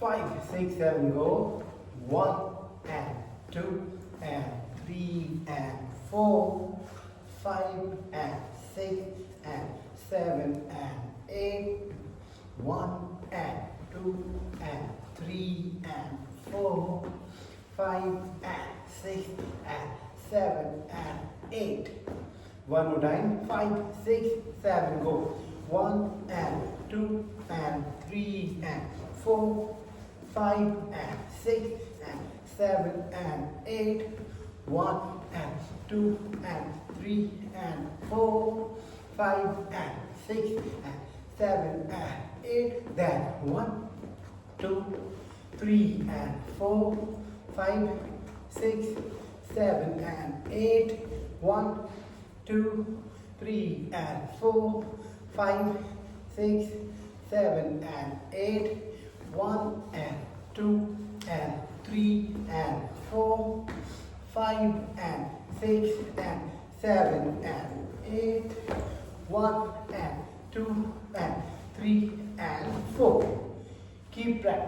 5, 6, 7, go. 1 and 2 and 3 and 4, 5 and 6 and 7 and 8, 1 and 2 and 3 and 4, 5 and 6 and 7 and 8. One more time. 5, 6, 7, go. 1 and 2 and 3 and 4, 5 and 6 and 7 and 8, 1 and 2 and 3 and 4, 5 and 6 and 7 and 8. Then 1, 2, 3 and 4, 5, 6, 7 and 8, 1, 2, 3 and 4, 5, 6, 7 and 8, 1 and 2 and 3 and 4, 5 and 6 and 7 and 8, 1 and 2 and 3 and 4. Keep practicing.